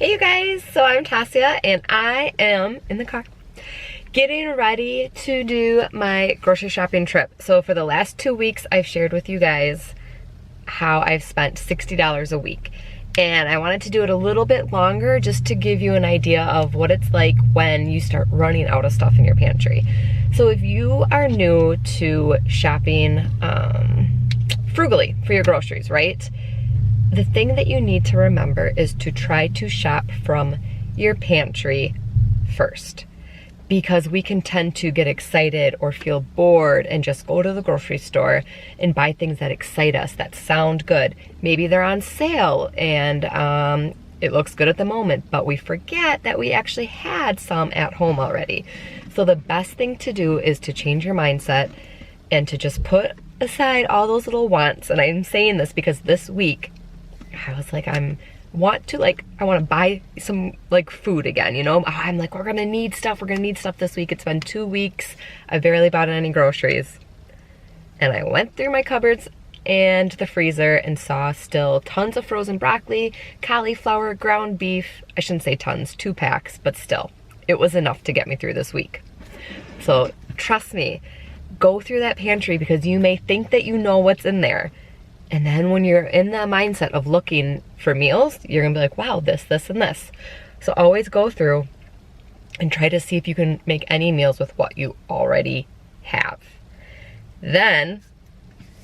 Hey you guys, so I'm Tasia and I am in the car getting ready to do my grocery shopping trip. So for the last 2 weeks I've shared with you guys how I've spent $60 a week, and I wanted to do it a little bit longer just to give you an idea of what it's like when you start running out of stuff in your pantry. So if you are new to shopping frugally for your groceries, right? The thing that you need to remember is to try to shop from your pantry first, because we can tend to get excited or feel bored and just go to the grocery store and buy things that excite us, that sound good. Maybe they're on sale and it looks good at the moment, but we forget that we actually had some at home already. So the best thing to do is to change your mindset and to just put aside all those little wants. And I'm saying this because this week I was like, I want to buy some food again, you know? I'm like, we're gonna need stuff this week. It's been 2 weeks. I barely bought any groceries. And I went through my cupboards and the freezer and saw still tons of frozen broccoli, cauliflower, ground beef. I shouldn't say tons, 2 packs, but still, it was enough to get me through this week. So trust me, go through that pantry because you may think that you know what's in there. And then when you're in the mindset of looking for meals, you're gonna be like, wow, this, and this. So always go through and try to see if you can make any meals with what you already have. Then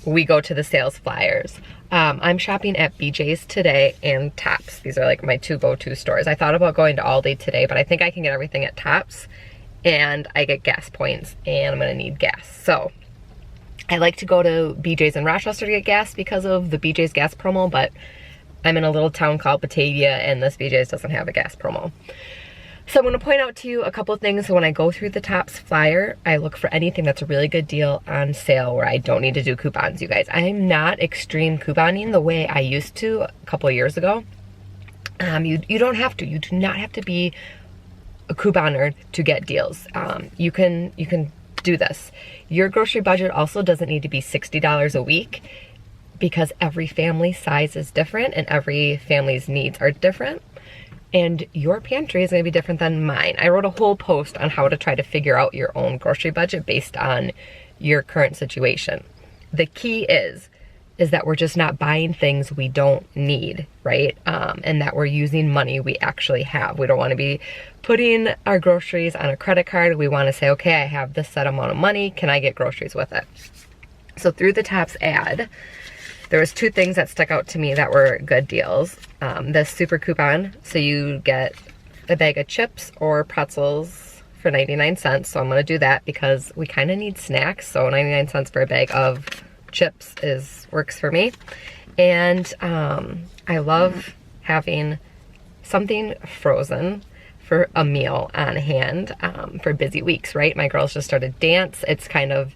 we go to the sales flyers. I'm shopping at BJ's today and Tops. These are like my 2 go-to stores. I thought about going to Aldi today, but I think I can get everything at Tops, and I get gas points and I'm gonna need gas. So I like to go to BJ's in Rochester to get gas because of the BJ's gas promo, but I'm in a little town called Batavia and this BJ's doesn't have a gas promo. So I'm gonna point out to you a couple of things. So when I go through the Tops flyer, I look for anything that's a really good deal on sale where I don't need to do coupons, you guys. I'm not extreme couponing the way I used to a couple of years ago. You don't have to. You do not have to be a couponer to get deals. You can do this. Your grocery budget also doesn't need to be $60 a week because every family size is different and every family's needs are different. And your pantry is going to be different than mine. I wrote a whole post on how to try to figure out your own grocery budget based on your current situation. The key is that we're just not buying things we don't need, right? And that we're using money we actually have. We don't want to be putting our groceries on a credit card. We want to say, okay, I have this set amount of money. Can I get groceries with it? So through the Tops ad, there was 2 things that stuck out to me that were good deals. The super coupon, so you get a bag of chips or pretzels for 99 cents. So I'm gonna do that because we kind of need snacks. So 99 cents for a bag of chips works for me. And I love having something frozen for a meal on hand for busy weeks, right? My girls just started dance. It's kind of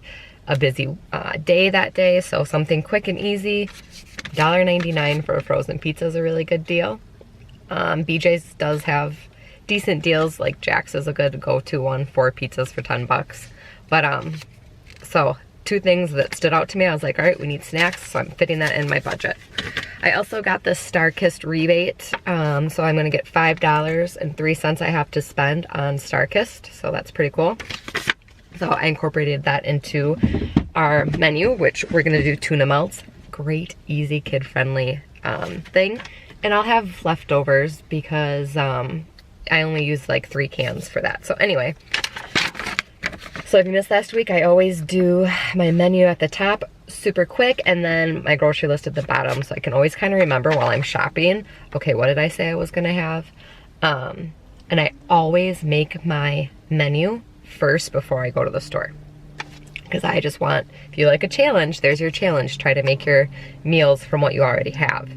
a busy day that day, so something quick and easy. $1.99 for a frozen pizza is a really good deal. BJ's does have decent deals, like Jack's is a good go-to one, 4 pizzas for 10 bucks. But so 2 things that stood out to me. I was like, all right, we need snacks, so I'm fitting that in my budget. I also got the Starkist rebate, so I'm gonna get $5.03 I have to spend on Starkist, so that's pretty cool. So I incorporated that into our menu, which we're gonna do tuna melts. Great, easy, kid-friendly thing. And I'll have leftovers because I only use like 3 cans for that. So anyway, so if you missed last week, I always do my menu at the top super quick and then my grocery list at the bottom, so I can always kind of remember while I'm shopping, okay, what did I say I was gonna have? And I always make my menu first before I go to the store, because I just want, if you like a challenge, there's your challenge. Try to make your meals from what you already have.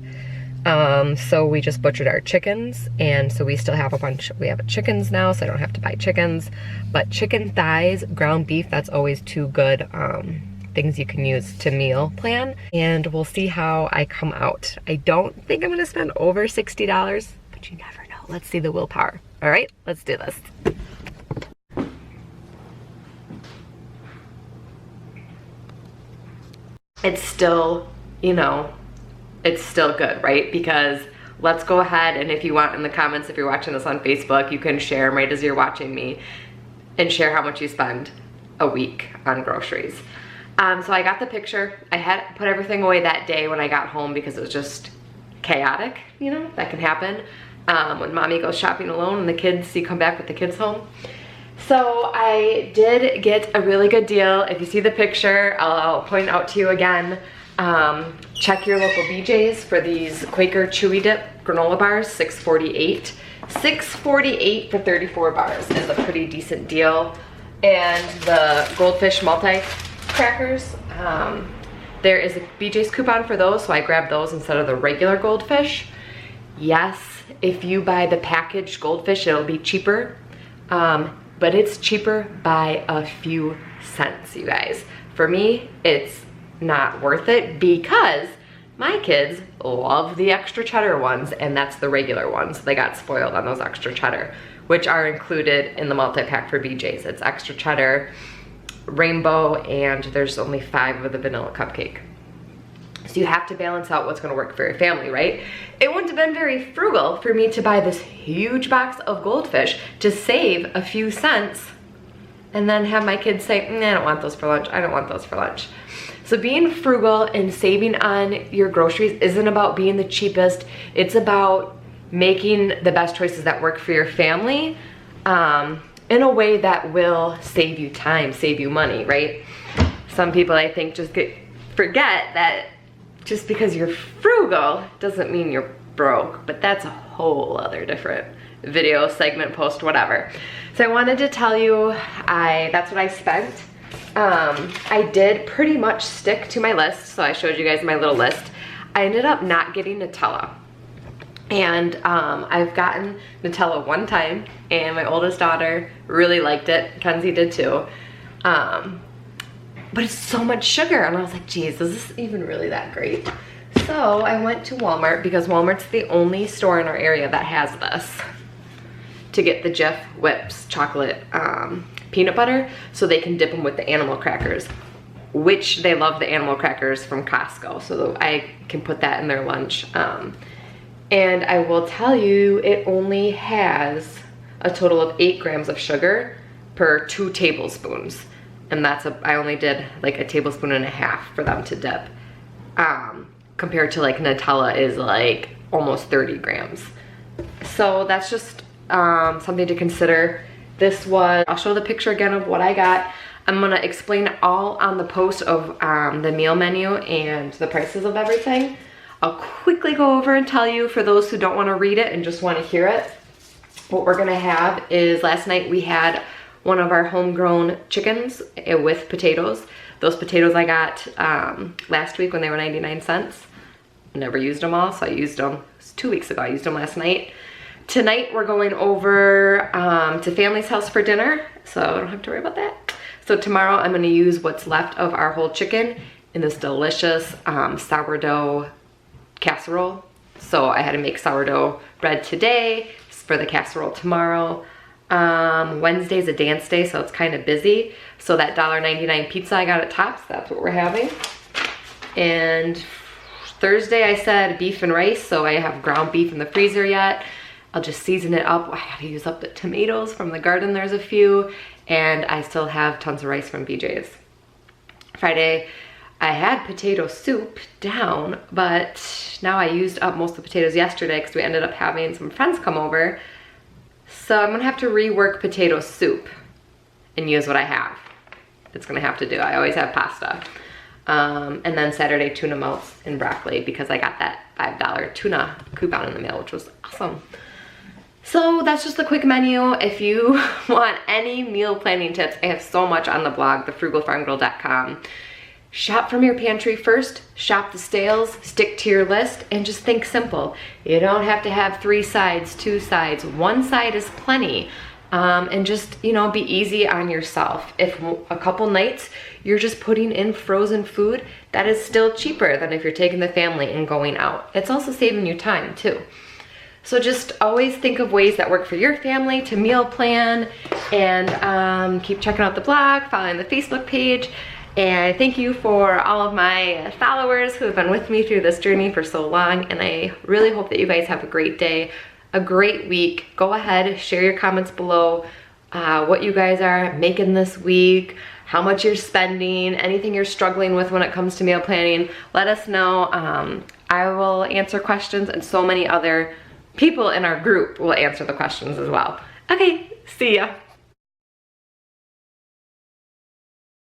So we just butchered our chickens, and so we still have we have chickens now, so I don't have to buy chickens. But chicken thighs, ground beef, that's always 2 good things you can use to meal plan. And we'll see how I come out. I don't think I'm gonna spend over $60, but you never know. Let's see the willpower. All right, let's do this. It's still, you know, it's still good, right? Because let's go ahead, and if you want in the comments, if you're watching this on Facebook, you can share them right as you're watching me and share how much you spend a week on groceries. So I got the picture. I had put everything away that day when I got home because it was just chaotic, you know, that can happen when mommy goes shopping alone and the kids, you come back with the kids home. So I did get a really good deal. If you see the picture, I'll point out to you again. Check your local BJ's for these Quaker Chewy Dip granola bars, $6.48. $6.48 for 34 bars is a pretty decent deal. And the Goldfish multi-crackers, there is a BJ's coupon for those, so I grabbed those instead of the regular Goldfish. Yes, if you buy the packaged Goldfish, it'll be cheaper, but it's cheaper by a few cents, you guys. For me, it's not worth it because my kids love the extra cheddar ones, and that's the regular ones. They got spoiled on those extra cheddar, which are included in the multi-pack for BJ's. It's extra cheddar, rainbow, and there's only 5 of the vanilla cupcake. So you have to balance out what's gonna work for your family, right? It wouldn't have been very frugal for me to buy this huge box of Goldfish to save a few cents and then have my kids say, I don't want those for lunch, I don't want those for lunch. So being frugal and saving on your groceries isn't about being the cheapest, it's about making the best choices that work for your family in a way that will save you time, save you money, right? Some people, I think, just forget that just because you're frugal doesn't mean you're broke, but that's a whole other different video, segment, post, whatever. So I wanted to tell you, that's what I spent. I did pretty much stick to my list, so I showed you guys my little list. I ended up not getting Nutella. And I've gotten Nutella one time, and my oldest daughter really liked it. Kenzie did too. But it's so much sugar, and I was like, geez, is this even really that great? So I went to Walmart, because Walmart's the only store in our area that has this, to get the Jif Whips chocolate peanut butter, so they can dip them with the animal crackers, which they love the animal crackers from Costco, so I can put that in their lunch. And I will tell you, it only has a total of 8 grams of sugar per 2 tablespoons. And that's I only did like 1.5 tablespoons for them to dip. Compared to like Nutella is like almost 30 grams. So that's just something to consider. This was, I'll show the picture again of what I got. I'm gonna explain all on the post of the meal menu and the prices of everything. I'll quickly go over and tell you, for those who don't want to read it and just want to hear it, what we're gonna have is, last night we had one of our homegrown chickens with potatoes. Those potatoes I got last week when they were 99 cents. Never used them all, so I used them, it was 2 weeks ago, I used them last night. Tonight we're going over to family's house for dinner, so I don't have to worry about that. So tomorrow I'm gonna use what's left of our whole chicken in this delicious sourdough casserole. So I had to make sourdough bread today for the casserole tomorrow. Wednesday's a dance day, so it's kind of busy. So that $1.99 pizza I got at Tops, that's what we're having. And Thursday I said beef and rice, so I have ground beef in the freezer yet. I'll just season it up. I gotta use up the tomatoes from the garden, there's a few. And I still have tons of rice from BJ's. Friday, I had potato soup down, but now I used up most of the potatoes yesterday because we ended up having some friends come over. So I'm gonna have to rework potato soup and use what I have. It's gonna have to do. I always have pasta. And then Saturday, tuna melts and broccoli, because I got that $5 tuna coupon in the mail, which was awesome. So that's just the quick menu. If you want any meal planning tips, I have so much on the blog, thefrugalfarmgirl.com. Shop from your pantry first, shop the stales, stick to your list, and just think simple. You don't have to have 3 sides, 2 sides. 1 side is plenty. And just, you know, be easy on yourself. If a couple nights you're just putting in frozen food, that is still cheaper than if you're taking the family and going out. It's also saving you time too. So just always think of ways that work for your family to meal plan, and keep checking out the blog, following the Facebook page, And thank you for all of my followers who have been with me through this journey for so long, and I really hope that you guys have a great day, a great week. Go ahead, share your comments below, what you guys are making this week, how much you're spending, anything you're struggling with when it comes to meal planning. Let us know. I will answer questions, and so many other people in our group will answer the questions as well. Okay, see ya.